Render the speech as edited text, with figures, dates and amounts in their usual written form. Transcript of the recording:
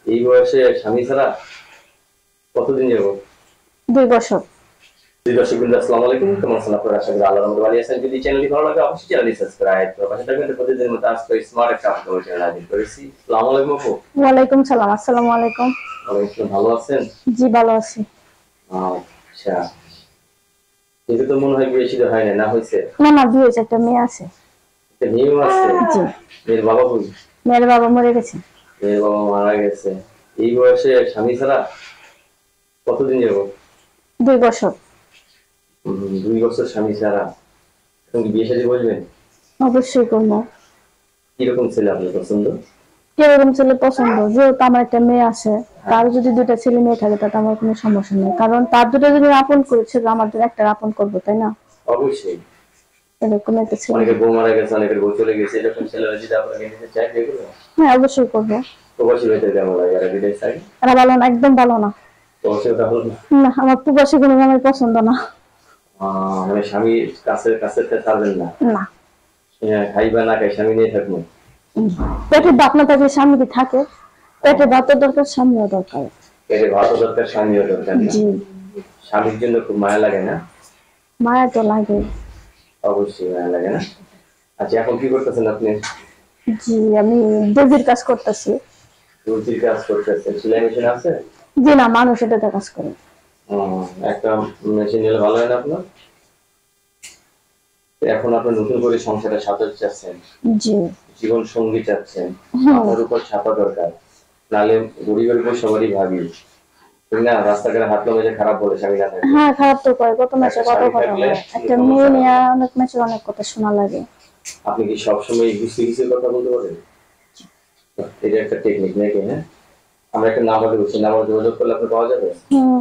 এই বয়সে স্বামী ছাড়া কতদিন যাবো? 2 বছর। দর্শক বৃন্দ, আসসালামু আলাইকুম। কেমন আছেন আপনারা? আশা করি আল্লাহর রহমতে ভালো আছেন। যদি চ্যানেলটি ভালো লাগে অবশ্যই চ্যানেলটি সাবস্ক্রাইব করুন। পাশে থাকবেন প্রতিদিনের মতো আজকে স্মার্ট একটা আপডেট চ্যানেল হাজির করেছি। আসসালামু আলাইকুম আপু। ওয়ালাইকুম সালাম। আসসালামু আলাইকুম। ওয়ালাইকুম, ভালো আছেন? জি ভালো আছি। আচ্ছা, কিন্তু তো মনে হয় বিয়ে শাদী হয় না, না হয়েছে? না বিয়ে হয়েছে, একটা মেয়ে আছে। একটা মেয়েও আছে? জি। মেয়ের বাবা কই? মেয়ের বাবা মরে গেছে। মেয়ের বাবা মারা গেছে। এই বয়সে স্বামী ছাড়া কতদিন যাবো? 2 বছর। 2 বছর স্বামী ছাড়া। এখন কি বিয়ে শাদী বলবেন? অবশ্যই করবো। কিরকম ছেলে আপনার পছন্দ? কিরকম ছেলে পছন্দ? যেহেতু আমার একটা মেয়ে আছে, তার যদি 2টা ছেলে মেয়ে থাকে তাতে আমার কোনো সমস্যা নেই, কারণ তার 2টা যদি আপন করেছে আমাদের একটা আপন করবো, তাই না? অবশ্যই। এরকম একটা ছেলে। অনেকের বউ মারা গেছে, অনেকের বউ চলে গেছে, এরকম ছেলেরা যদি আপনাকে নিতে চায় বিয়ে করবে? হ্যাঁ অবশ্যই করবো। প্রবাসী হইতে কেমন লাগে? এরা বিদেশ থাকে? এরা ভালো না, একদম ভালো না। প্রবাসী হতে হলো না? না, আমার প্রবাসী কোনো আমার পছন্দ না। মানে স্বামী কাছে কাছে ছাড়বেন না? না। খাইবা না খাই স্বামী নিয়ে থাকবো? পেটে ভাত না থাকলে স্বামী কি থাকে? পেটে ভাতের দরকার, স্বামীও দরকার। পেটে ভাতও দরকার, স্বামীও দরকার না? জি। স্বামীর জন্য খুব মায়া লাগে না? মায়া তো লাগে। অবশ্যই মায়া লাগে না? আচ্ছা, এখন কি করতেছেন আপনি? জি, আমি দর্জির কাজ করতেছি। দর্জির কাজ করতেছেন? সেলাই মেশিন আছে? জি না, মানুষ এটাতে কাজ করে। একটা মেশিন নিলে ভালো হয় না আপনার? এখন আপনি নতুন করে সংসারে সাজাতে চাচ্ছেন, জি। জীবন সঙ্গী চাচ্ছেন, হুম। আপনার উপর ছাপা দরকার, নাহলে গরিবের উপর সবারই ভাবি, ঠিক না? রাস্তাঘাটে হাঁটলো মেঝে খারাপ বলে স্বামী না থাকলে। হ্যাঁ খারাপ তো করে, কত মাসে একটা কত স্বামী কথা থাকলে হয়, কোনো একটা সমস্যা মেয়ে হয় নিয়ে না। অনেক মাসে অনেক কথা শোনা লাগে। আপনি কি সবসময় গুছিয়ে গুছিয়ে কথা বলতে পারেন? এটা একটা টেকনিক নাকি? হ্যাঁ, আমরা একটা নাম্বার দেবো, সেই নাম্বার যোগাযোগ করলে আপনি পাওয়া যাবে। হুম।